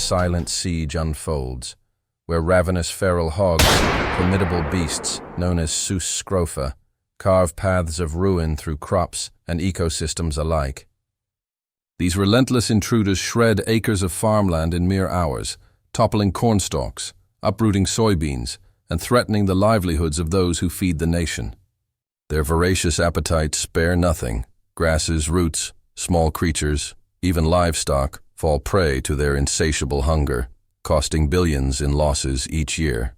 silent siege unfolds, where ravenous feral hogs, formidable beasts known as sus scrofa, carve paths of ruin through crops and ecosystems alike. These relentless intruders shred acres of farmland in mere hours, toppling cornstalks, uprooting soybeans, and threatening the livelihoods of those who feed the nation. Their voracious appetites spare nothing. Grasses, roots, small creatures, even livestock fall prey to their insatiable hunger, costing billions in losses each year.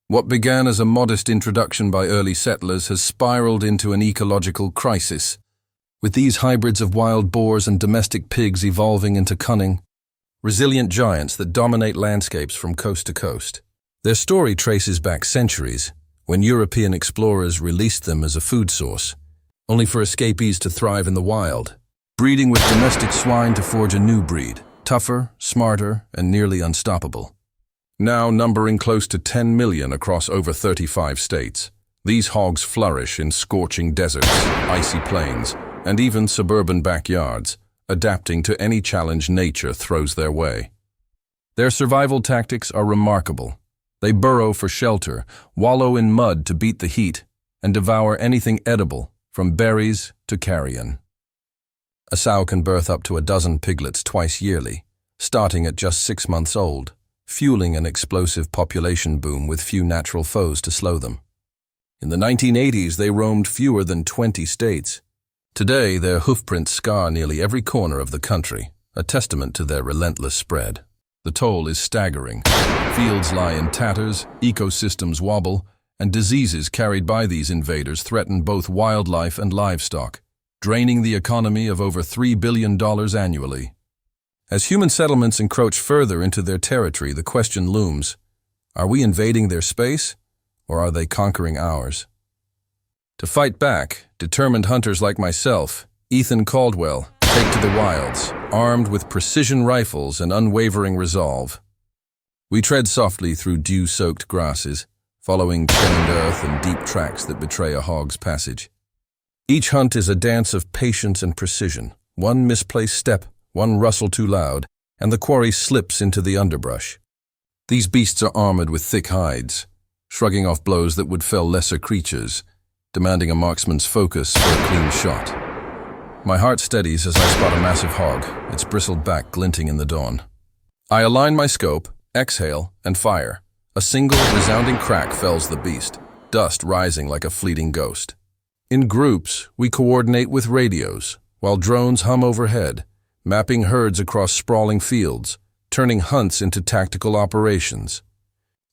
What began as a modest introduction by early settlers has spiraled into an ecological crisis, with these hybrids of wild boars and domestic pigs evolving into cunning, resilient giants that dominate landscapes from coast to coast. Their story traces back centuries, when European explorers released them as a food source, only for escapees to thrive in the wild, breeding with domestic swine to forge a new breed, tougher, smarter, and nearly unstoppable. Now numbering close to 10 million across over 35 states, these hogs flourish in scorching deserts, icy plains, and even suburban backyards, adapting to any challenge nature throws their way. Their survival tactics are remarkable. They burrow for shelter, wallow in mud to beat the heat, and devour anything edible, from berries to carrion. A sow can birth up to a dozen piglets twice yearly, starting at just 6 months old, fueling an explosive population boom with few natural foes to slow them. In the 1980s, they roamed fewer than 20 states. Today, their hoofprints scar nearly every corner of the country, a testament to their relentless spread. The toll is staggering. Fields lie in tatters, ecosystems wobble, and diseases carried by these invaders threaten both wildlife and livestock, draining the economy of over $3 billion annually. As human settlements encroach further into their territory, the question looms: are we invading their space, or are they conquering ours? To fight back, determined hunters like myself, Ethan Caldwell, take to the wilds, armed with precision rifles and unwavering resolve. We tread softly through dew-soaked grasses, following churned earth and deep tracks that betray a hog's passage. Each hunt is a dance of patience and precision. One misplaced step, one rustle too loud, and the quarry slips into the underbrush. These beasts are armored with thick hides, shrugging off blows that would fell lesser creatures, demanding a marksman's focus for a clean shot. My heart steadies as I spot a massive hog, its bristled back glinting in the dawn. I align my scope, exhale, and fire. A single, resounding crack fells the beast, dust rising like a fleeting ghost. In groups, we coordinate with radios, while drones hum overhead, mapping herds across sprawling fields, turning hunts into tactical operations.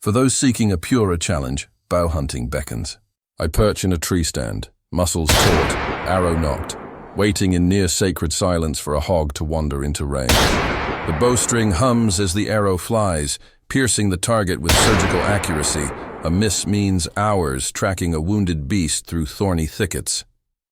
For those seeking a purer challenge, bow hunting beckons. I perch in a tree stand, muscles taut, arrow nocked, waiting in near-sacred silence for a hog to wander into range. The bowstring hums as the arrow flies, piercing the target with surgical accuracy. A miss means hours tracking a wounded beast through thorny thickets.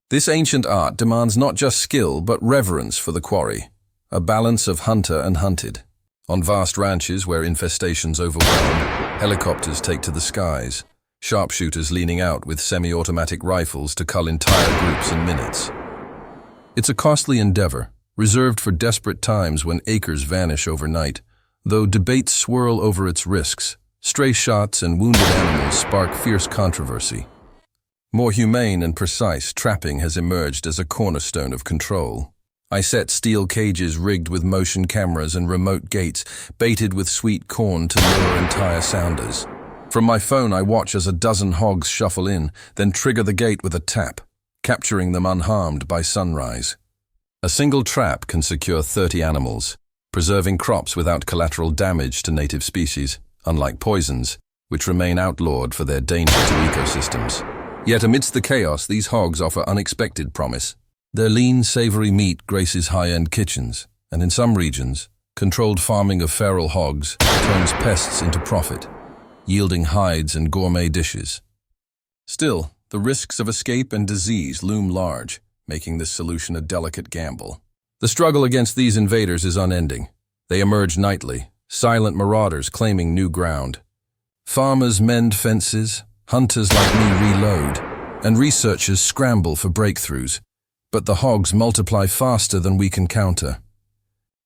This ancient art demands not just skill, but reverence for the quarry, a balance of hunter and hunted. On vast ranches where infestations overwhelm, helicopters take to the skies, sharpshooters leaning out with semi-automatic rifles to cull entire groups in minutes. It's a costly endeavor, reserved for desperate times when acres vanish overnight, though debates swirl over its risks. Stray shots and wounded animals spark fierce controversy. More humane and precise trapping has emerged as a cornerstone of control. I set steel cages rigged with motion cameras and remote gates, baited with sweet corn to lure entire sounders. From my phone, I watch as a dozen hogs shuffle in, then trigger the gate with a tap, capturing them unharmed by sunrise. A single trap can secure 30 animals, preserving crops without collateral damage to native species, unlike poisons, which remain outlawed for their danger to ecosystems. Yet amidst the chaos, these hogs offer unexpected promise. Their lean, savory meat graces high-end kitchens, and in some regions, controlled farming of feral hogs turns pests into profit, yielding hides and gourmet dishes. Still, the risks of escape and disease loom large, making this solution a delicate gamble. The struggle against these invaders is unending. They emerge nightly, silent marauders claiming new ground. Farmers mend fences, hunters like me reload, and researchers scramble for breakthroughs. But the hogs multiply faster than we can counter.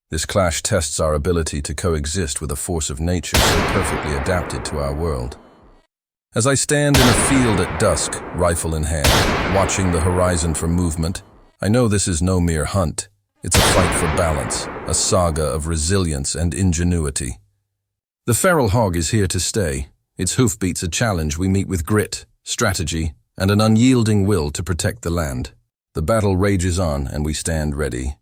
This clash tests our ability to coexist with a force of nature so perfectly adapted to our world. As I stand in a field at dusk, rifle in hand, watching the horizon for movement, I know this is no mere hunt. It's a fight for balance, a saga of resilience and ingenuity. The feral hog is here to stay. Its hoofbeats a challenge we meet with grit, strategy, and an unyielding will to protect the land. The battle rages on, and we stand ready,